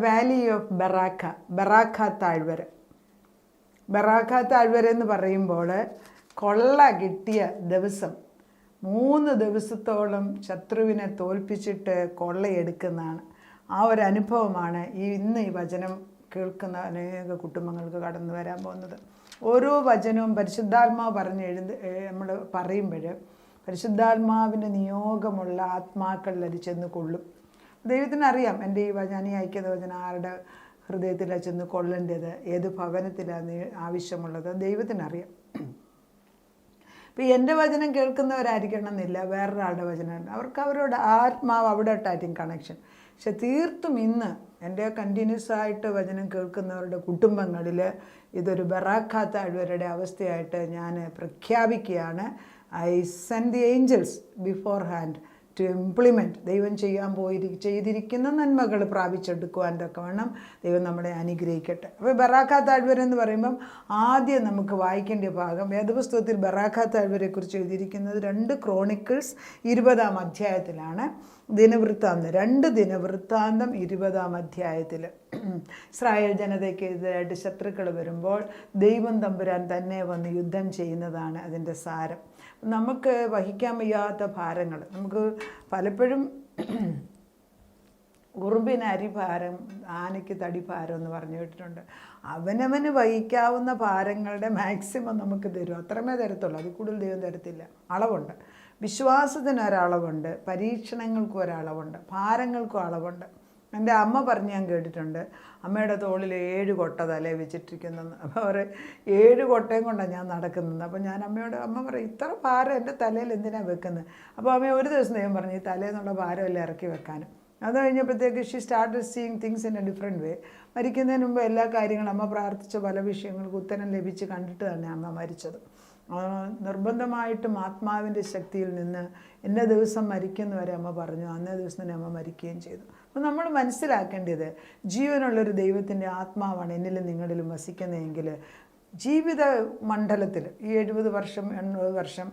Valley of ബറാഖ താഴ്വര. ബറാഖ താഴ്വര എന്ന് പറയുമ്പോൾ കൊള്ള കിട്ടിയ ദിവസം 3 ദിവസത്തോളം ശത്രുവിനെ തോൽപ്പിച്ചിട്ട് കൊള്ളയെടുക്കുന്നതാണ്. ആ ഒരു അനുഭവമാണ് ഇന്ന് ഈ വചനം കേൾക്കുന്ന അനേക കുടുംബങ്ങൾക്ക് കടന്നു വരാൻ പോകുന്നത്. ഓരോ വചനവും പരിശുദ്ധാത്മാവ് നമ്മൾ പറയുമ്പോൾ പരിശുദ്ധാത്മാവിൻ്റെ നിയോഗമുള്ള ആത്മാക്കളിൽ അത് ചെന്ന് കൊള്ളും. ദൈവത്തിനറിയാം എൻ്റെ ഞാൻ ഈ അയക്കുന്ന വചനം ആരുടെ ഹൃദയത്തിലാണ് ചെന്ന് കൊള്ളേണ്ടത്, ഏത് ഭവനത്തിലാണ് ആവശ്യമുള്ളത്, ദൈവത്തിനറിയാം. ഇപ്പം എൻ്റെ വചനം കേൾക്കുന്നവരായിരിക്കണം എന്നില്ല, വേറൊരാളുടെ വചനം അവർക്ക് അവരോട് ആത്മാവ് അവിടെ ഇട്ടായിരിക്കും കണക്ഷൻ. പക്ഷെ തീർത്തും ഇന്ന് എൻ്റെ കണ്ടിന്യൂസ് ആയിട്ട് വചനം കേൾക്കുന്നവരുടെ കുടുംബങ്ങളിൽ ഇതൊരു ബറാഖ താഴ്വരയുടെ അവസ്ഥയായിട്ട് ഞാൻ പ്രഖ്യാപിക്കുകയാണ്. I send the angels beforehand to implement. ദൈവം ചെയ്തിരിക്കുന്ന നന്മകൾ പ്രാപിച്ചെടുക്കുവാൻ തക്കവണ്ണം ദൈവം നമ്മളെ അനുഗ്രഹിക്കട്ടെ. അപ്പോൾ ബറാഖ താഴ്വര എന്ന് പറയുമ്പം ആദ്യം നമുക്ക് വായിക്കേണ്ട ഭാഗം വേദപുസ്തകത്തിൽ ബറാഖ താഴ്വരയെക്കുറിച്ച് എഴുതിയിരിക്കുന്നത് 2 ക്രോണിക്കിൾസ് 20-ാം അധ്യായത്തിലാണ്. ദിനവൃത്താന്തം 2 ദിനവൃത്താന്തം 20-ാം അധ്യായത്തിൽ ഇസ്രായേൽ ജനതയ്ക്കെതിരായിട്ട് ശത്രുക്കൾ വരുമ്പോൾ ദൈവം തമ്പുരാൻ തന്നെ വന്ന് യുദ്ധം ചെയ്യുന്നതാണ് അതിൻ്റെ സാരം. നമുക്ക് വഹിക്കാൻ വയ്യാത്ത ഭാരങ്ങൾ, നമുക്ക് പലപ്പോഴും ഉറുമ്പിന് അരിഭാരം ആനയ്ക്ക് തടിഭാരം എന്ന് പറഞ്ഞു കേട്ടിട്ടുണ്ട്. അവനവന് വഹിക്കാവുന്ന ഭാരങ്ങളുടെ മാക്സിമം നമുക്ക് തരും, അത്രമേ തരത്തുള്ളൂ, അതിൽ കൂടുതൽ ദൈവം തരത്തില്ല. അളവുണ്ട്, വിശ്വാസത്തിന് ഒരളവുണ്ട്, പരീക്ഷണങ്ങൾക്കും ഒരളവുണ്ട്, ഭാരങ്ങൾക്കും അളവുണ്ട്. എൻ്റെ അമ്മ പറഞ്ഞ് ഞാൻ കേട്ടിട്ടുണ്ട്, അമ്മയുടെ തോളിൽ 7 കൊട്ട തലേ വെച്ചിട്ടിരിക്കുന്നെന്ന്. അപ്പോൾ അവർ 7 കൊട്ടയും കൊണ്ടാണ് ഞാൻ നടക്കുന്നത്. അപ്പോൾ ഞാൻ അമ്മ പറയും, ഇത്ര ഭാരം എൻ്റെ തലയിൽ എന്തിനാണ് വെക്കുന്നത്? അപ്പോൾ അമ്മ ഒരു ദിവസം ദൈവം പറഞ്ഞു, ഈ തലേന്നുള്ള ഭാരമെല്ലാം ഇറക്കി വെക്കാനും. അത് കഴിഞ്ഞപ്പോഴത്തേക്ക് she started seeing things in A different വേ. മരിക്കുന്നതിന് മുമ്പ് എല്ലാ കാര്യങ്ങളും അമ്മ പ്രാർത്ഥിച്ച പല വിഷയങ്ങൾക്ക് ഉത്തരം ലഭിച്ച് കണ്ടിട്ട് തന്നെ അമ്മ മരിച്ചത്. നിർബന്ധമായിട്ടും ആത്മാവിൻ്റെ ശക്തിയിൽ നിന്ന് ഇന്ന ദിവസം മരിക്കുന്നവരെ അമ്മ പറഞ്ഞു, അന്നേ ദിവസം തന്നെ അമ്മ മരിക്കുകയും ചെയ്തു. അപ്പോൾ നമ്മൾ മനസ്സിലാക്കേണ്ടത് ജീവനുള്ളൊരു ദൈവത്തിൻ്റെ ആത്മാവാണ് എന്നിലും നിങ്ങളിലും വസിക്കുന്നതെങ്കിൽ ജീവിത മണ്ഡലത്തിൽ ഈ 70 വർഷം 80 വർഷം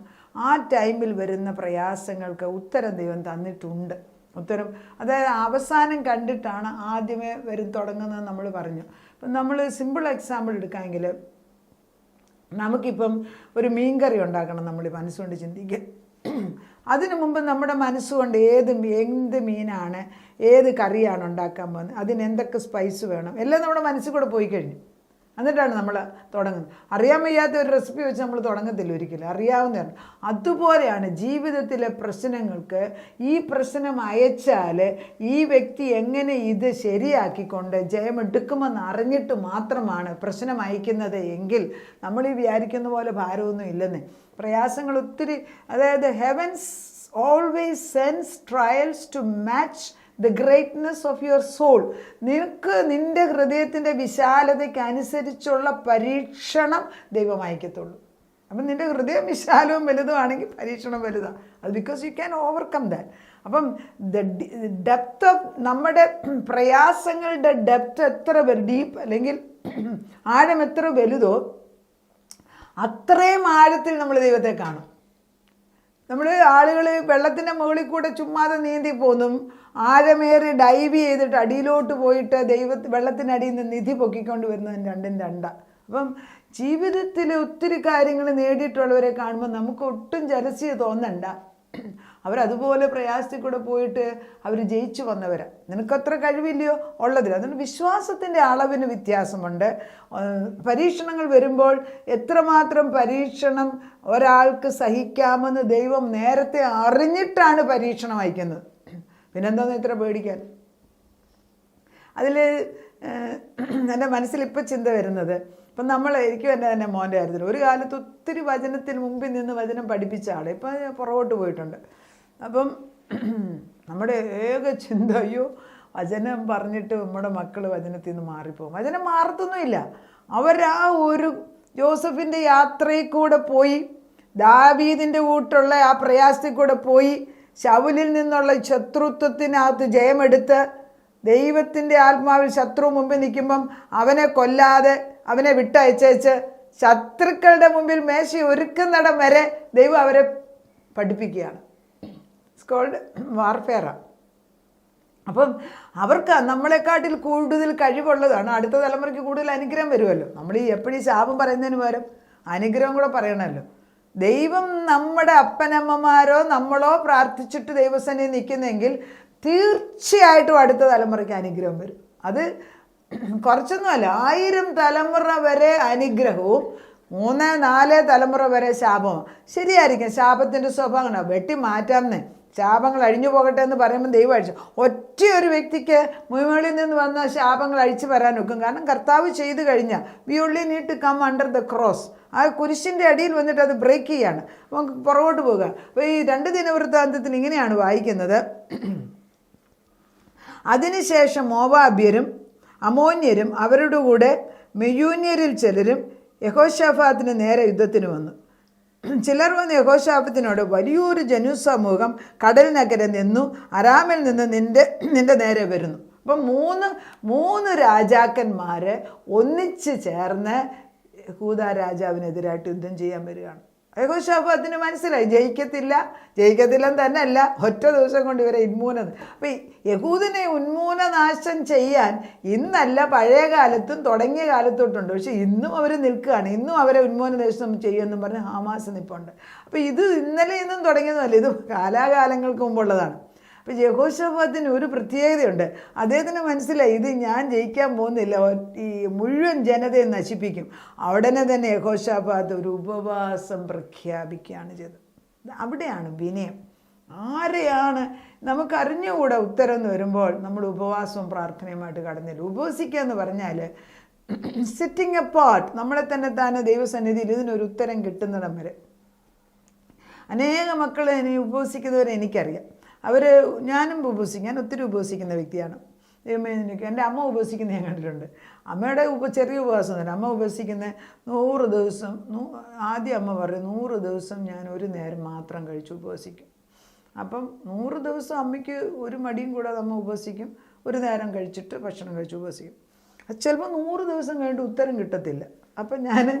ആ ടൈമിൽ വരുന്ന പ്രയാസങ്ങൾക്ക് ഉത്തരം ദൈവം തന്നിട്ടുണ്ട്. ഉത്തരം അതായത് അവസാനം കണ്ടിട്ടാണ് ആദ്യമേ തുടങ്ങുന്നത് നമ്മൾ പറഞ്ഞു. ഇപ്പം നമ്മൾ സിമ്പിൾ എക്സാമ്പിൾ എടുക്കാമെങ്കിൽ നമുക്കിപ്പം ഒരു മീൻകറി ഉണ്ടാക്കണം, നമ്മൾ മനസ്സുകൊണ്ട് ചിന്തിക്കുക. അതിനു മുമ്പ് നമ്മുടെ മനസ്സുകൊണ്ട് എന്ത് മീനാണ്, ഏത് കറിയാണ് ഉണ്ടാക്കാൻ പോകുന്നത്, അതിന് എന്തൊക്കെ സ്പൈസ് വേണം, എല്ലാം നമ്മുടെ മനസ്സിൽ കൂടെ പോയി കഴിഞ്ഞു. എന്നിട്ടാണ് നമ്മൾ തുടങ്ങുന്നത്. അറിയാൻ വയ്യാത്ത ഒരു റെസിപ്പി വെച്ച് നമ്മൾ തുടങ്ങത്തില്ല ഒരിക്കലും, അറിയാവുന്നതാണ്. അതുപോലെയാണ് ജീവിതത്തിലെ പ്രശ്നങ്ങൾക്ക് ഈ പ്രശ്നം അയച്ചാൽ ഈ വ്യക്തി എങ്ങനെ ഇത് ശരിയാക്കിക്കൊണ്ട് ജയമെടുക്കുമെന്ന് അറിഞ്ഞിട്ട് മാത്രമാണ് പ്രശ്നം അയക്കുന്നത് എങ്കിൽ നമ്മൾ ഈ വിചാരിക്കുന്ന പോലെ ഭാരമൊന്നും ഇല്ലെന്ന്. പ്രയാസങ്ങൾ ഒത്തിരി, അതായത് heavens always sends trials to match the greatness of your soul. നിനക്ക് നിൻ്റെ ഹൃദയത്തിൻ്റെ വിശാലതയ്ക്ക് അനുസരിച്ചുള്ള പരീക്ഷണം ദൈവം അയക്കത്തുള്ളൂ. അപ്പം നിൻ്റെ ഹൃദയം വിശാലവും വലുതുമാണെങ്കിൽ പരീക്ഷണം വലുതാണ്. അത് because you can overcome that. അപ്പം ഡെപ്ത് ഓഫ് നമ്മുടെ പ്രയാസങ്ങളുടെ ഡെപ്ത് എത്ര ഡീപ്പ് അല്ലെങ്കിൽ ആഴം എത്ര വലുതോ അത്രയും ആഴത്തിൽ നമ്മൾ ദൈവത്തെ കാണും. നമ്മൾ ആളുകൾ വെള്ളത്തിൻ്റെ മുകളിൽ കൂടെ ചുമ്മാതെ നീന്തി പോന്നും ആഴമേറി ഡൈവ് ചെയ്തിട്ട് അടിയിലോട്ട് പോയിട്ട് വെള്ളത്തിനടിയിൽ നിന്ന് നിധി പൊക്കിക്കൊണ്ട് വരുന്നത് 2 2. അപ്പം ജീവിതത്തിൽ ഒത്തിരി കാര്യങ്ങൾ നേടിയിട്ടുള്ളവരെ കാണുമ്പോൾ നമുക്ക് ഒട്ടും ജലസ്യ തോന്നണ്ട. അവരതുപോലെ പ്രയാസത്തിൽ കൂടെ പോയിട്ട് അവർ ജയിച്ചു വന്നവരാണ്. നിനക്കത്ര കഴിവില്ലയോ ഉള്ളതിൽ. അതുകൊണ്ട് വിശ്വാസത്തിൻ്റെ അളവിന് വ്യത്യാസമുണ്ട്. പരീക്ഷണങ്ങൾ വരുമ്പോൾ എത്രമാത്രം പരീക്ഷണം ഒരാൾക്ക് സഹിക്കാമെന്ന് ദൈവം നേരത്തെ അറിഞ്ഞിട്ടാണ് പരീക്ഷണം അയക്കുന്നത്. പിന്നെന്താന്ന് ഇത്ര പേടിക്കാൻ? അതിൽ എൻ്റെ മനസ്സിലിപ്പോൾ ചിന്ത വരുന്നത്, ഇപ്പം എനിക്കും എൻ്റെ തന്നെ മോൻ്റെ കാര്യത്തിൽ ഒരു കാലത്ത് ഒത്തിരി വചനത്തിന് മുമ്പിൽ നിന്ന് വചനം പഠിപ്പിച്ച ആൾ ഇപ്പം പുറകോട്ട് പോയിട്ടുണ്ട്. അപ്പം നമ്മുടെ ഏക ചിന്ത, അയ്യോ വചനം പറഞ്ഞിട്ട് നമ്മുടെ മക്കൾ വചനത്തിൽ നിന്ന് മാറിപ്പോകും. വചനം മാറത്തൊന്നുമില്ല. അവരാ ഒരു ജോസഫിൻ്റെ യാത്രയിൽ കൂടെ പോയി, ദാവീദിൻ്റെ കൂട്ടുള്ള ആ പ്രയാസത്തിൽ കൂടെ പോയി, ശൗലിൽ നിന്നുള്ള ശത്രുത്വത്തിനകത്ത് ജയമെടുത്ത് ദൈവത്തിൻ്റെ ആത്മാവിൽ ശത്രു മുമ്പിൽ നിൽക്കുമ്പം അവനെ കൊല്ലാതെ അവനെ വിട്ടയച്ചേച്ച് ശത്രുക്കളുടെ മുമ്പിൽ മേശ ഒരുക്കുന്നിടം വരെ ദൈവം അവരെ പഠിപ്പിക്കുകയാണ്. സ്കോൾഡ് വാർഫെയറാണ്. അപ്പം അവർക്ക് നമ്മളെക്കാട്ടിൽ കൂടുതൽ കഴിവുള്ളതാണ്. അടുത്ത തലമുറയ്ക്ക് കൂടുതൽ അനുഗ്രഹം വരുമല്ലോ. നമ്മൾ ഈ എപ്പോഴും ശാപം പറയുന്നതിന് പകരം അനുഗ്രഹം കൂടെ പറയണമല്ലോ. ദൈവം നമ്മുടെ അപ്പനമ്മമാരോ നമ്മളോ പ്രാർത്ഥിച്ചിട്ട് ദൈവസന്നിധി നിൽക്കുന്നെങ്കിൽ തീർച്ചയായിട്ടും അടുത്ത തലമുറയ്ക്ക് അനുഗ്രഹം വരും. അത് കുറച്ചൊന്നുമല്ല, 1000 തലമുറ വരെ അനുഗ്രഹവും 3-4 തലമുറ വരെ ശാപവും. ശരിയായിരിക്കും, ശാപത്തിൻ്റെ സ്വഭാവം വെട്ടി മാറ്റാമെന്നേ, ശാപങ്ങൾ അഴിഞ്ഞു പോകട്ടെ എന്ന് പറയുമ്പോൾ ദൈവം അഴിച്ചു. ഒറ്റ ഒരു വ്യക്തിക്ക് മുകളിൽ നിന്ന് വന്ന ശാപങ്ങൾ അഴിച്ചു വരാൻ ഒക്കും. കാരണം കർത്താവ് ചെയ്തു കഴിഞ്ഞാൽ we only need to come under the cross. ആ കുരിശിൻ്റെ അടിയിൽ വന്നിട്ട് അത് ബ്രേക്ക് ചെയ്യാണ്, അപ്പം പുറകോട്ട് പോകുക. അപ്പോൾ ഈ 2 ദിനവൃത്താന്തത്തിന് ഇങ്ങനെയാണ് വായിക്കുന്നത്. അതിനുശേഷം മോവാബ്യരും അമോന്യരും അവരുടെ കൂടെ മെയൂന്യരിൽ ചിലരും യഹോശാഫാത്തിന് നേരെ യുദ്ധത്തിന് വന്നു. ചിലർ വന്ന് യഹോശാഫാത്തിനോട്, വലിയൊരു ജനസമൂഹം കടലിനക്കരെ നിന്നു അരാമിൽ നിന്ന് നിന്റെ നേരെ വരുന്നു. അപ്പം മൂന്ന് രാജാക്കന്മാർ ഒന്നിച്ച് ചേർന്ന് യഹൂദ രാജാവിനെതിരായിട്ട് യുദ്ധം ചെയ്യാൻ വരികയാണ്. യഹോശാഫാത്തിന് മനസ്സിലായി ജയിക്കത്തില്ലെന്ന് തന്നെയല്ല, ഒറ്റ ദിവസം കൊണ്ട് ഇവരെ ഉന്മൂലനം. അപ്പം യഹൂദിനെ ഉന്മൂലനാശം ചെയ്യാൻ ഇന്നല്ല, പഴയ കാലത്തും തുടങ്ങിയ കാലത്തോട്ടുണ്ട്. പക്ഷെ ഇന്നും അവർ നിൽക്കുകയാണ്. ഇന്നും അവരെ ഉന്മൂലനാശം ചെയ്യുമെന്നും പറഞ്ഞ് ഹമാസ് നിൽപ്പുണ്ട്. അപ്പോൾ ഇത് ഇന്നലെ ഇന്നും തുടങ്ങിയതുമല്ല, ഇത് കാലാകാലങ്ങൾക്ക് മുമ്പുള്ളതാണ്. അപ്പോൾ യഹോശാഫാത്തിന് ഒരു പ്രത്യേകതയുണ്ട്. അദ്ദേഹത്തിന് മനസ്സിലായി, ഇത് ഞാൻ ജയിക്കാൻ പോകുന്നില്ല, ഈ മുഴുവൻ ജനതയെ നശിപ്പിക്കും. ഉടനെ തന്നെ യഹോശാഫാത്ത് ഒരു ഉപവാസം പ്രഖ്യാപിക്കുകയാണ് ചെയ്തത്. അവിടെയാണ് വിനയം. ആരെയാണ് നമുക്കറിഞ്ഞുകൂടെ ഉത്തരം എന്ന് വരുമ്പോൾ നമ്മൾ ഉപവാസവും പ്രാർത്ഥനയുമായിട്ട് കടന്നില്ല. ഉപവസിക്കുക എന്ന് പറഞ്ഞാൽ സിറ്റിംഗ് എ പാർട്ട്, നമ്മളെ തന്നെ ദൈവസന്നിധിയിൽ ഇതിനൊരു ഉത്തരം കിട്ടുന്നിടം വരെ. അനേക മക്കൾ ഇനി ഉപവസിക്കുന്നവരെ എനിക്കറിയാം. ഞാനും ഉപവസിക്കും, ഞാൻ ഒത്തിരി ഉപവസിക്കുന്ന വ്യക്തിയാണ്. ദൈവമേ എനിക്ക്, എൻ്റെ അമ്മ ഉപവസിക്കുന്ന ഞാൻ കണ്ടിട്ടുണ്ട്. അമ്മയുടെ ചെറിയ ഉപവാസം തന്നെ. അമ്മ ഉപവസിക്കുന്ന 100 ദിവസം, ആദ്യം അമ്മ പറയും 100 ദിവസം ഞാൻ ഒരു നേരം മാത്രം കഴിച്ച് ഉപവസിക്കും. അപ്പം 100 ദിവസം അമ്മയ്ക്ക് ഒരു മടിയും കൂടാതെ അമ്മ ഉപവസിക്കും, ഒരു നേരം കഴിച്ചിട്ട് ഭക്ഷണം കഴിച്ച് ഉപവസിക്കും. ചിലപ്പോൾ 100 ദിവസം കഴിഞ്ഞിട്ട് ഉത്തരം കിട്ടത്തില്ല. അപ്പം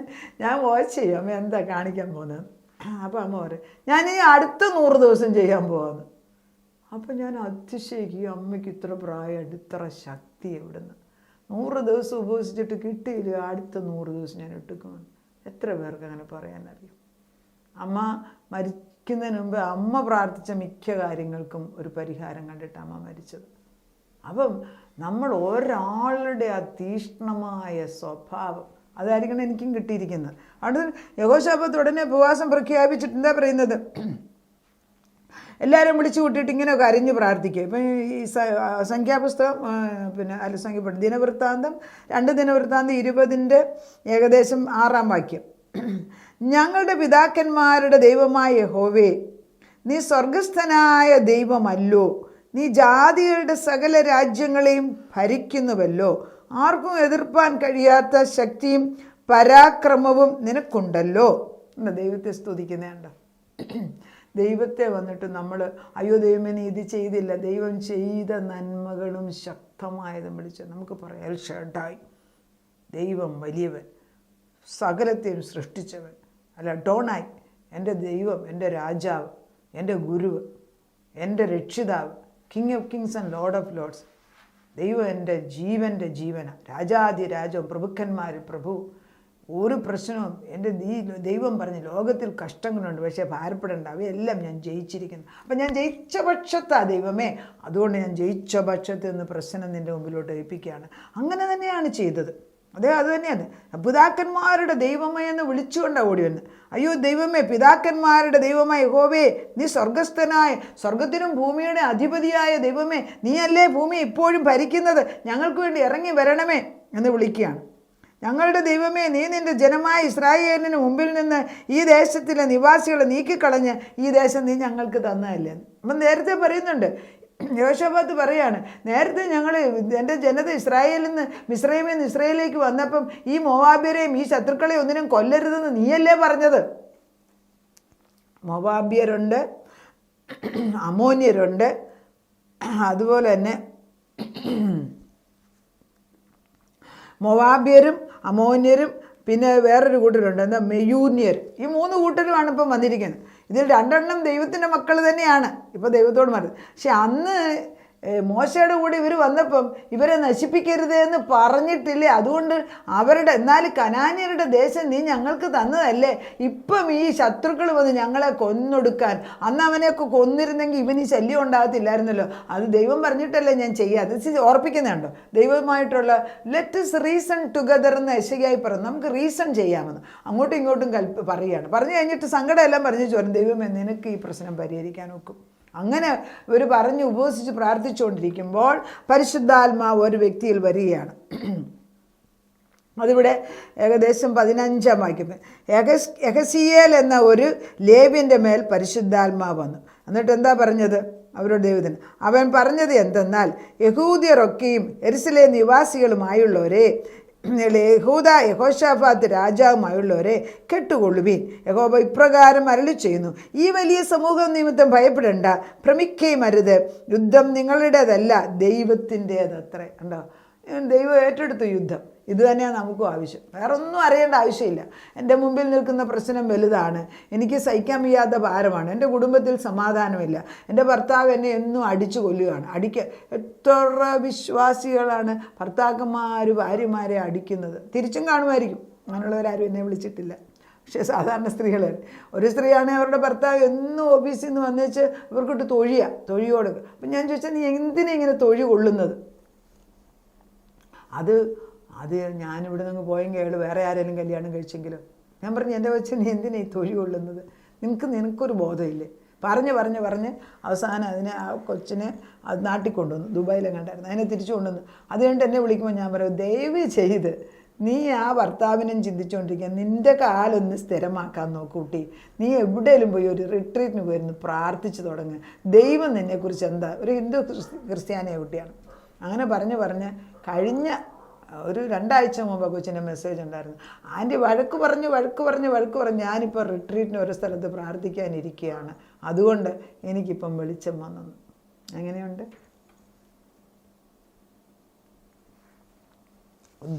ഞാൻ വാച്ച് ചെയ്യും, അമ്മ എന്താ കാണിക്കാൻ പോകുന്നത്. അപ്പോൾ അമ്മ പറയും, ഞാനീ അടുത്ത 100 ദിവസം ചെയ്യാൻ പോകാമെന്ന്. അപ്പോൾ ഞാൻ അതിശയിക്കും, അമ്മയ്ക്ക് ഇത്ര പ്രായമായിട്ട് ഇത്ര ശക്തി എവിടുന്ന്? 100 ദിവസം ഉപവസിച്ചിട്ട് കിട്ടിയില്ല, അടുത്ത 100 ദിവസം ഞാൻ ഇട്ടുക്കുമെന്ന്. എത്ര പേർക്ക് അങ്ങനെ പറയാനറിയും? അമ്മ മരിക്കുന്നതിന് മുമ്പ് അമ്മ പ്രാർത്ഥിച്ച മിക്ക കാര്യങ്ങൾക്കും ഒരു പരിഹാരം കണ്ടിട്ട് അമ്മ മരിച്ചത്. അപ്പം നമ്മൾ ഒരാളുടെ ആ തീഷ്ണമായ സ്വഭാവം അതായിരിക്കണം എനിക്കും കിട്ടിയിരിക്കുന്നത്. അതുകൊണ്ട് യഹോശാഫാത്ത് ഉടനെ ഉപവാസം പ്രഖ്യാപിച്ചിട്ട് എന്താ പറയുന്നത്? എല്ലാവരും വിളിച്ചു കൂട്ടിയിട്ട് ഇങ്ങനെ കരഞ്ഞ് പ്രാർത്ഥിക്കുക. ഇപ്പം ഈ സംഖ്യാപുസ്തകം ദിനവൃത്താന്തം 2 ദിനവൃത്താന്തം 20 ഏകദേശം 6-ാം വാക്യം. ഞങ്ങളുടെ പിതാക്കന്മാരുടെ ദൈവമായ യഹോവേ, നീ സ്വർഗസ്ഥനായ ദൈവമല്ലോ, നീ ജാതികളുടെ സകല രാജ്യങ്ങളെയും ഭരിക്കുന്നുവല്ലോ, ആർക്കും എതിർപ്പാൻ കഴിയാത്ത ശക്തിയും പരാക്രമവും നിനക്കുണ്ടല്ലോ. ദൈവത്തെ സ്തുതിക്കുന്നുണ്ട്. ദൈവത്തെ വന്നിട്ട് നമ്മൾ അയ്യോ ദൈവമേ നീ ഇത് ചെയ്തില്ല, ദൈവം ചെയ്ത നന്മകളും ശക്തമായതും വിളിച്ച് നമുക്ക് പറയാം, എൽ ഷഡായ്, ദൈവം വലിയവൻ, സകലത്തെയും സൃഷ്ടിച്ചവൻ. അല്ല, ഡോണായി, എൻ്റെ ദൈവം, എൻ്റെ രാജാവ്, എൻ്റെ ഗുരുവ്, എൻ്റെ രക്ഷിതാവ്, king of Kings and Lord of Lord's. ദൈവം എൻ്റെ ജീവൻ്റെ ജീവന, രാജാതി രാജവും പ്രഭുക്കന്മാരിൽ പ്രഭു. ഒരു പ്രശ്നവും എൻ്റെ ദൈവം പറഞ്ഞ് ലോകത്തിൽ കഷ്ടങ്ങളുണ്ട്, പക്ഷേ ഭാരപ്പെടേണ്ട, അവയെല്ലാം ഞാൻ ജയിച്ചിരിക്കുന്നു. അപ്പം ഞാൻ ജയിച്ച പക്ഷത്താ ദൈവമേ, അതുകൊണ്ട് ഞാൻ ജയിച്ച പക്ഷത്ത് നിന്ന് പ്രശ്നം നിൻ്റെ മുമ്പിലോട്ട് ഏൽപ്പിക്കുകയാണ്. അങ്ങനെ തന്നെയാണ് ചെയ്തത്. അത് തന്നെയാണ് പിതാക്കന്മാരുടെ ദൈവമേ എന്ന് വിളിച്ചുകൊണ്ടാണ് ഓടി വന്ന്. അയ്യോ ദൈവമേ, പിതാക്കന്മാരുടെ ദൈവമായ യഹോവേ, നീ സ്വർഗസ്ഥനായ, സ്വർഗത്തിനും ഭൂമിയുടെ അധിപതിയായ ദൈവമേ, നീയല്ലേ ഭൂമി ഇപ്പോഴും ഭരിക്കുന്നത്, ഞങ്ങൾക്ക് വേണ്ടി ഇറങ്ങി വരണമേ എന്ന് വിളിക്കുകയാണ്. ഞങ്ങളുടെ ദൈവമേ, നീ നിൻ്റെ ജനമായ ഇസ്രായേലിന് മുമ്പിൽ നിന്ന് ഈ ദേശത്തിലെ നിവാസികളെ നീക്കിക്കളഞ്ഞ് ഈ ദേശം നീ ഞങ്ങൾക്ക് തന്നതല്ലേ. അപ്പം നേരത്തെ പറയുന്നുണ്ട്, യോശാഫാത്ത് പറയാണ്, നേരത്തെ എൻ്റെ ജനത ഇസ്രായേലിൽ നിന്ന് മിസ്രൈമിൽ നിന്ന് ഇസ്രായേലിലേക്ക് വന്നപ്പം ഈ മോവാബ്യരെയും ഈ ശത്രുക്കളെ ഒന്നിനും കൊല്ലരുതെന്ന് നീയല്ലേ പറഞ്ഞത്. മോവാബ്യരുണ്ട്, അമോന്യരുണ്ട്, അതുപോലെ തന്നെ മോവാബ്യരും അമോന്യരും പിന്നെ വേറൊരു കൂട്ടരുണ്ട്, എന്താ മെയൂന്യർ. ഈ 3 കൂട്ടരുമാണ് ഇപ്പം വന്നിരിക്കുന്നത്. ഇതിൽ 2 ദൈവത്തിൻ്റെ മക്കൾ തന്നെയാണ്. ഇപ്പോൾ ദൈവത്തോട് മാറി. പക്ഷെ അന്ന് മോശയുടെ കൂടെ ഇവർ വന്നപ്പം ഇവരെ നശിപ്പിക്കരുത് എന്ന് പറഞ്ഞിട്ടില്ലേ? അതുകൊണ്ട് എന്നാലും കനാന്യരുടെ ദേശം നീ ഞങ്ങൾക്ക് തന്നതല്ലേ? ഇപ്പം ഈ ശത്രുക്കൾ വന്ന് ഞങ്ങളെ കൊന്നൊടുക്കാൻ, അന്ന് അവനെയൊക്കെ കൊന്നിരുന്നെങ്കിൽ ഇവന് ശല്യം ഉണ്ടാകത്തില്ലായിരുന്നല്ലോ. അത് ദൈവം പറഞ്ഞിട്ടല്ലേ ഞാൻ ചെയ്യുക. അത് ഓർപ്പിക്കുന്നുണ്ടോ? ദൈവമായിട്ടുള്ള ലെറ്റ്സ് റീസൺ ടുഗദർ എന്ന് യെശയ്യായി പറഞ്ഞു. നമുക്ക് റീസൺ ചെയ്യാമെന്ന് അങ്ങോട്ടും ഇങ്ങോട്ടും പറയുകയാണ്. പറഞ്ഞു കഴിഞ്ഞിട്ട് സങ്കടം എല്ലാം പറഞ്ഞു ചോദിച്ചു, ദൈവമേ നിനക്ക് ഈ പ്രശ്നം പരിഹരിക്കാൻ ഒക്കും. അങ്ങനെ ഇവർ പറഞ്ഞ് ഉപവസിച്ച് പ്രാർത്ഥിച്ചുകൊണ്ടിരിക്കുമ്പോൾ പരിശുദ്ധാത്മാവ് ഒരു വ്യക്തിയിൽ വരികയാണ്. അതിവിടെ ഏകദേശം 15 വാക്യം. യഹസിയേൽ എന്ന ഒരു ലേവ്യൻ്റെ മേൽ പരിശുദ്ധാത്മാവ് വന്നു. എന്നിട്ട് എന്താ പറഞ്ഞത് അവരുടെ ദൈവത്തിന്? അവൻ പറഞ്ഞത് എന്തെന്നാൽ, യഹൂദ്യരൊക്കെയും യെരുശലേം നിവാസികളുമായുള്ളവരെ, യഹോശാഫാത്ത് രാജാവുമായുള്ളവരെ കേട്ടുകൊള്ളുവീൻ. യഹോവ ഇപ്രകാരം അരുളി ചെയ്യുന്നു, ഈ വലിയ സമൂഹം നിമിത്തം ഭയപ്പെടേണ്ട, ഭ്രമിക്കുകയും അരുത്. യുദ്ധം നിങ്ങളുടേതല്ല, ദൈവത്തിൻ്റേതത്രേ. ഉണ്ടോ? ദൈവം ഏറ്റെടുത്തു യുദ്ധം. ഇത് തന്നെയാണ് നമുക്കും ആവശ്യം. വേറെ ഒന്നും അറിയേണ്ട ആവശ്യമില്ല. എൻ്റെ മുമ്പിൽ നിൽക്കുന്ന പ്രശ്നം വലുതാണ്, എനിക്ക് സഹിക്കാൻ വയ്യാത്ത ഭാരമാണ്, എൻ്റെ കുടുംബത്തിൽ സമാധാനമില്ല, എൻ്റെ ഭർത്താവ് എന്നെ എന്നും അടിച്ചു കൊല്ലുകയാണ്. എത്ര വിശ്വാസികളാണ് ഭർത്താക്കന്മാർ ഭാര്യമാരെ അടിക്കുന്നത്? തിരിച്ചും കാണുമായിരിക്കും. അങ്ങനെയുള്ളവരാരും എന്നെ വിളിച്ചിട്ടില്ല. പക്ഷേ സാധാരണ സ്ത്രീകൾ, ഒരു സ്ത്രീയാണെങ്കിൽ അവരുടെ ഭർത്താവ് എന്നും ഓഫീസിൽ നിന്ന് വന്നേച്ച് ഇവർക്കിട്ട് തൊഴി കൊടുക്കുക. അപ്പം ഞാൻ ചോദിച്ചാൽ, നീ എന്തിനാ ഇങ്ങനെ തൊഴി കൊള്ളുന്നത്? അത് ഞാനിവിടെ നിന്ന് പോയെങ്കിൽ അയാൾ വേറെ ആരെങ്കിലും കല്യാണം കഴിച്ചെങ്കിലോ? ഞാൻ പറഞ്ഞു, എൻ്റെ വെച്ച് നീ എന്തിനാ ഈ തൊഴി കൊള്ളുന്നത്? നിനക്കൊരു ബോധമില്ലേ? പറഞ്ഞ് അവസാനം ആ കൊച്ചിനെ അത് നാട്ടിൽ കൊണ്ടുവന്നു. ദുബായിലും കണ്ടായിരുന്നു. അതിനെ തിരിച്ചു കൊണ്ടുവന്നു. അത് കഴിഞ്ഞിട്ട് എന്നെ വിളിക്കുമ്പോൾ ഞാൻ പറയും, ദയവ് ചെയ്ത് നീ ആ ഭർത്താവിനും ചിന്തിച്ചുകൊണ്ടിരിക്കുക, നിൻ്റെ കാലൊന്ന് സ്ഥിരമാക്കാൻ നോക്കൂട്ടി. നീ എവിടെയെങ്കിലും പോയി ഒരു റിട്രീറ്റിന് പോയിരുന്നു പ്രാർത്ഥിച്ചു തുടങ്ങുക. ദൈവം നിന്നെക്കുറിച്ച് എന്താ? ഒരു ഹിന്ദു ക്രിസ്ത്യാനിയെ കുട്ടിയാണ്. അങ്ങനെ പറഞ്ഞ് കഴിഞ്ഞ ഒരു 2 ആഴ്ച മുമ്പ് കൊച്ചിൻ്റെ മെസ്സേജ് ഉണ്ടായിരുന്നു. ആൻറ്റി വഴക്ക് പറഞ്ഞ് ഞാനിപ്പോൾ റിട്രീറ്റിന് ഒരു സ്ഥലത്ത് പ്രാർത്ഥിക്കാനിരിക്കുകയാണ്, അതുകൊണ്ട് എനിക്കിപ്പം വെളിച്ചം വന്നു. എങ്ങനെയുണ്ട്?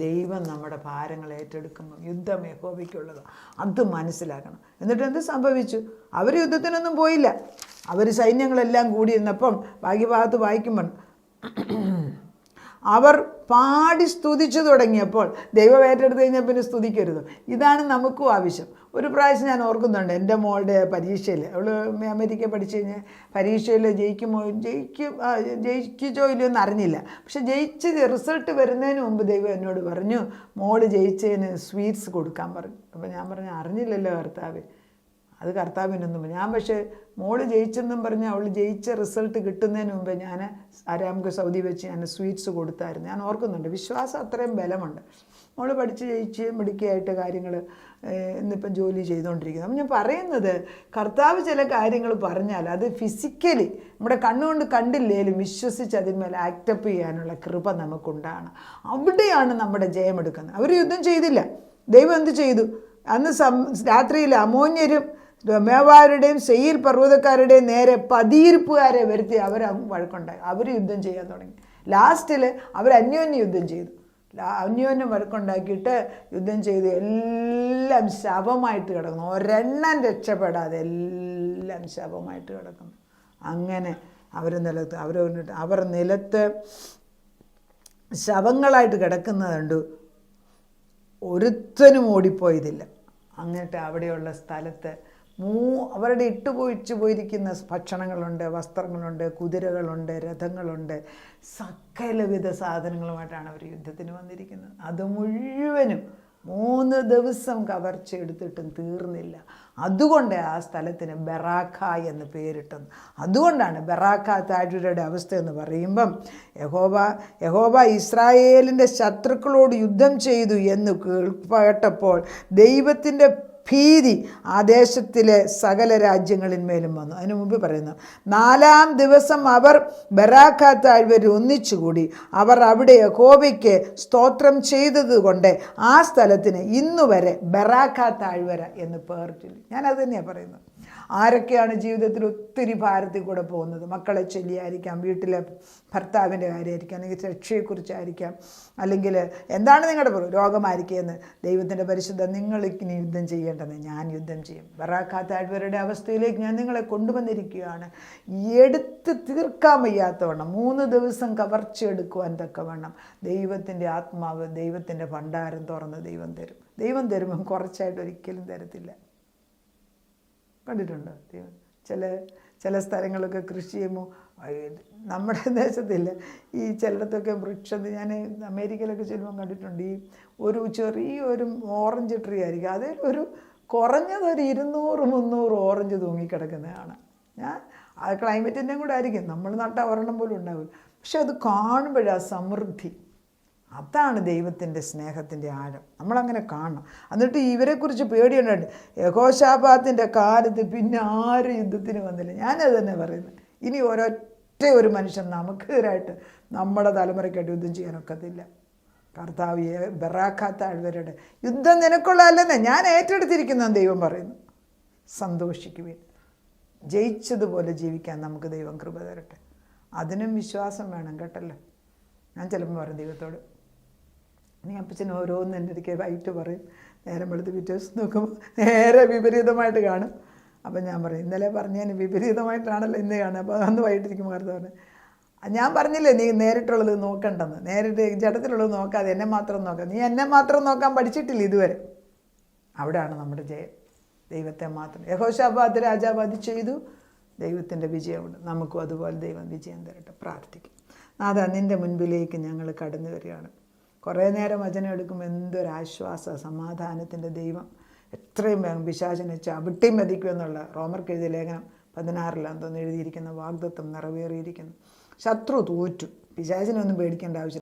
ദൈവം നമ്മുടെ ഭാരങ്ങൾ ഏറ്റെടുക്കുമ്പോൾ യുദ്ധം യഹോവയ്ക്കുള്ളതാണ്. അത് മനസ്സിലാക്കണം. എന്നിട്ട് എന്ത് സംഭവിച്ചു? അവർ യുദ്ധത്തിനൊന്നും പോയില്ല. അവർ സൈന്യങ്ങളെല്ലാം കൂടിയിരുന്നപ്പം ഭാഗ്യഭാഗത്ത് വായിക്കുമ്പോൾ അവർ പാടി സ്തുതിച്ചു തുടങ്ങിയപ്പോൾ, ദൈവം ഏറ്റെടുത്ത് കഴിഞ്ഞാൽ പിന്നെ സ്തുതിക്കരുത്. ഇതാണ് നമുക്കും ആവശ്യം. ഒരു പ്രാവശ്യം ഞാൻ ഓർക്കുന്നുണ്ട്, എൻ്റെ മോളുടെ പരീക്ഷയിൽ, അവൾ അമേരിക്ക പഠിച്ചു കഴിഞ്ഞാൽ പരീക്ഷയിൽ ജയിക്കുമോ ഇല്ലയോ എന്ന് അറിഞ്ഞില്ല. പക്ഷെ ജയിച്ച് റിസൾട്ട് വരുന്നതിന് മുമ്പ് ദൈവം എന്നോട് പറഞ്ഞു, മോള് ജയിച്ചതിന് സ്വീറ്റ്സ് കൊടുക്കാൻ പറഞ്ഞു. അപ്പോൾ ഞാൻ പറഞ്ഞു, അറിഞ്ഞില്ലല്ലോ കർത്താവ്, അത് കർത്താവിനൊന്നും. ഞാൻ പക്ഷേ മോള് ജയിച്ചെന്നും പറഞ്ഞ് അവൾ ജയിച്ച റിസൾട്ട് കിട്ടുന്നതിന് മുമ്പേ ഞാൻ ആരാമുക്ക് സൗദി വെച്ച് ഞാൻ സ്വീറ്റ്സ് കൊടുത്തായിരുന്നു. ഞാൻ ഓർക്കുന്നുണ്ട്. വിശ്വാസം അത്രയും ബലമുണ്ട്. മോള് പഠിച്ച് ജയിച്ച് മിടുക്കിയായിട്ട് കാര്യങ്ങൾ ഇന്നിപ്പം ജോലി ചെയ്തുകൊണ്ടിരിക്കുന്നത്. അപ്പം ഞാൻ പറയുന്നത്, കർത്താവ് ചില കാര്യങ്ങൾ പറഞ്ഞാൽ അത് ഫിസിക്കലി നമ്മുടെ കണ്ണുകൊണ്ട് കണ്ടില്ലേലും വിശ്വസിച്ച് അതിന്മേൽ ആക്റ്റപ്പ് ചെയ്യാനുള്ള കൃപ നമുക്കുണ്ടാണ്. അവിടെയാണ് നമ്മുടെ ജയമെടുക്കുന്നത്. അവർ യുദ്ധം ചെയ്തില്ല. ദൈവം എന്ത് ചെയ്തു? അന്ന് രാത്രിയിൽ അമോന്യരും മേവാരുടെയും സെയിൽ പർവ്വതക്കാരുടെയും നേരെ പതിയിരിപ്പുകാരെ വരുത്തി അവർ വഴക്കുണ്ടായി. അവർ യുദ്ധം ചെയ്യാൻ തുടങ്ങി. ലാസ്റ്റിൽ അവർ അന്യോന്യം യുദ്ധം ചെയ്തു. അന്യോന്യം വഴക്കുണ്ടാക്കിയിട്ട് യുദ്ധം ചെയ്ത് എല്ലാം ശവമായിട്ട് കിടക്കുന്നു. ഒരെണ്ണം രക്ഷപ്പെടാതെ എല്ലാം ശവമായിട്ട് കിടക്കുന്നു. അങ്ങനെ അവർ നിലത്ത് ശവങ്ങളായിട്ട് കിടക്കുന്നത് കണ്ടു. ഒരുത്തനും ഓടിപ്പോയതില്ല. എന്നിട്ട് അവിടെയുള്ള സ്ഥലത്ത് അവരുടെ ഇട്ടുപോയിച്ചു പോയിരിക്കുന്ന ഭക്ഷണങ്ങളുണ്ട്, വസ്ത്രങ്ങളുണ്ട്, കുതിരകളുണ്ട്, രഥങ്ങളുണ്ട്, സകലവിധ സാധനങ്ങളുമായിട്ടാണ് അവർ യുദ്ധത്തിന് വന്നിരിക്കുന്നത്. അത് മുഴുവനും 3 ദിവസം കവർച്ചയെടുത്തിട്ടും തീർന്നില്ല. അതുകൊണ്ട് ആ സ്ഥലത്തിന് ബെറാഖ എന്ന് പേരിട്ടത്. അതുകൊണ്ടാണ് ബെറാഖ താഴ്വരയുടെ അവസ്ഥ എന്ന് പറയുമ്പം, യഹോവ ഇസ്രായേലിൻ്റെ ശത്രുക്കളോട് യുദ്ധം ചെയ്തു എന്ന് കേട്ടപ്പോൾ ദൈവത്തിൻ്റെ ഭീതി ആ ദേശത്തിലെ സകല രാജ്യങ്ങളിന്മേലും വന്നു. അതിനു മുമ്പ് പറയുന്നു, 4-ാം ദിവസം അവർ ബെറാഖ താഴ്വര ഒന്നിച്ചുകൂടി. അവർ അവിടെ യഹോവയ്ക്ക് സ്തോത്രം ചെയ്തതുകൊണ്ട് ആ സ്ഥലത്തിന് ഇന്നുവരെ ബെറാഖ താഴ്വര എന്ന് പേരിട്ടില്ല. ഞാനത് തന്നെയാണ് പറയുന്നത്. ആരൊക്കെയാണ് ജീവിതത്തിൽ ഒത്തിരി ഭാരത്തിൽ കൂടെ പോകുന്നത്? മക്കളെ ചൊല്ലിയായിരിക്കാം, വീട്ടിലെ ഭർത്താവിൻ്റെ കാര്യമായിരിക്കാം, അല്ലെങ്കിൽ രക്ഷയെക്കുറിച്ചായിരിക്കാം, അല്ലെങ്കിൽ എന്താണ് നിങ്ങളുടെ രോഗമായിരിക്കുമെന്ന് ദൈവത്തിൻ്റെ പരിശുദ്ധ നിങ്ങളിനി യുദ്ധം ചെയ്യേണ്ട ചെയ്യേണ്ടത് ഞാൻ യുദ്ധം ചെയ്യും. ബറാഖ താഴ്വരയുടെ അവസ്ഥയിലേക്ക് ഞാൻ നിങ്ങളെ കൊണ്ടുവന്നിരിക്കുകയാണ്. എടുത്ത് തീർക്കാൻ വയ്യാത്തവണ്ണം 3 ദിവസം കവർച്ചയെടുക്കുവാൻ തക്കവണ്ണം ദൈവത്തിൻ്റെ ആത്മാവ്, ദൈവത്തിൻ്റെ ഭണ്ഡാരം തുറന്ന് ദൈവം തരും. ദൈവം തരുമ്പം കുറച്ചായിട്ട് ഒരിക്കലും തരത്തില്ല. കണ്ടിട്ടുണ്ടോ? ദൈവം ചില സ്ഥലങ്ങളൊക്കെ കൃഷി ചെയ്യുമ്പോൾ നമ്മുടെ ദേശത്തില്ല, ഈ ചിലയിടത്തൊക്കെ വൃക്ഷം, ഞാൻ അമേരിക്കയിലൊക്കെ ചെല്ലുമ്പോൾ കണ്ടിട്ടുണ്ട്, ഈ ഒരു ചെറിയൊരു ഓറഞ്ച് ട്രീ ആയിരിക്കും, അതിൽ കുറഞ്ഞതൊരു 200-300 ഓറഞ്ച് തൂങ്ങിക്കിടക്കുന്നതാണ്. ആ ക്ലൈമറ്റിൻ്റെയും കൂടെ ആയിരിക്കും, നമ്മൾ നട്ടാൽ ഒരെണ്ണം പോലും ഉണ്ടാവില്ല. പക്ഷെ അത് കാണുമ്പോഴാ സമൃദ്ധി. അതാണ് ദൈവത്തിൻ്റെ സ്നേഹത്തിൻ്റെ ആഴം. നമ്മളങ്ങനെ കാണണം. എന്നിട്ട് ഇവരെക്കുറിച്ച് പേടിയുണ്ടായിട്ട് യഹോശാഫാത്തിൻ്റെ കാലത്ത് പിന്നെ ആരും യുദ്ധത്തിന് വന്നില്ല. ഞാനത് തന്നെ പറയുന്നത്. ഇനി ഒരു മനുഷ്യൻ നമുക്കെതിരായിട്ട് നമ്മുടെ തലമുറയ്ക്കായിട്ട് യുദ്ധം ചെയ്യാനൊക്കത്തില്ല. കർത്താവ് ബറാഖ താഴ്വരയുടെ യുദ്ധം നിനക്കുള്ളതല്ലെന്ന് ഞാൻ ഏറ്റെടുത്തിരിക്കുന്നതെന്ന് ദൈവം പറയുന്നു. സന്തോഷിക്കുവിൻ. ജയിച്ചതുപോലെ ജീവിക്കാൻ നമുക്ക് ദൈവം കൃപ തരട്ടെ. അതിനും വിശ്വാസം വേണം കേട്ടല്ലോ. ഞാൻ ചിലപ്പോൾ പറയും ദൈവത്തോട്, നീ അപ്പച്ചന് ഓരോന്ന് എൻ്റെ അടുക്കൽ വൈകിട്ട് പറയും, നേരം വെളുത്ത് പിറ്റേ ദിവസം നോക്കുമ്പോൾ നേരെ വിപരീതമായിട്ട് കാണും. അപ്പം ഞാൻ പറയും, ഇന്നലെ പറഞ്ഞതിന് വിപരീതമായിട്ടാണല്ലോ ഇന്ന് കാണുക. അപ്പോൾ അന്ന് വൈകിട്ടിരിക്കുമ്പോൾ കറുത്ത പറഞ്ഞു, ഞാൻ പറഞ്ഞില്ലേ നീ നേരിട്ടുള്ളത് നോക്കണ്ടെന്ന്. നേരിട്ട് ജഡത്തിലുള്ളത് നോക്കാതെ എന്നെ മാത്രം നോക്കാം. നീ എന്നെ മാത്രം നോക്കാൻ പഠിച്ചിട്ടില്ല ഇതുവരെ. അവിടെയാണ് നമ്മുടെ ജയം. ദൈവത്തെ മാത്രം. യഹോശാഫാത്ത് രാജാവ് അത് ചെയ്തു, ദൈവത്തിൻ്റെ വിജയമുണ്ട്. നമുക്കും അതുപോലെ ദൈവം വിജയം തരട്ടെ. പ്രാർത്ഥിക്കും. നാഥാ, നിൻ്റെ മുൻപിലേക്ക് ഞങ്ങൾ കടന്നു വരികയാണ്. കുറേ നേരം വചനം എടുക്കുമ്പോൾ എന്തൊരാശ്വാസ, സമാധാനത്തിൻ്റെ ദൈവം എത്രയും വേഗം പിശാചിനെ ചവിട്ടിയും മതിക്കുമെന്നുള്ള റോമർക്ക് എഴുതിയ ലേഖനം 16 എന്തോന്ന് എഴുതിയിരിക്കുന്ന വാഗ്ദത്തം നിറവേറിയിരിക്കുന്നു. ശത്രു തോറ്റു. പിശാചിനൊന്നും പേടിക്കേണ്ട ആവശ്യം.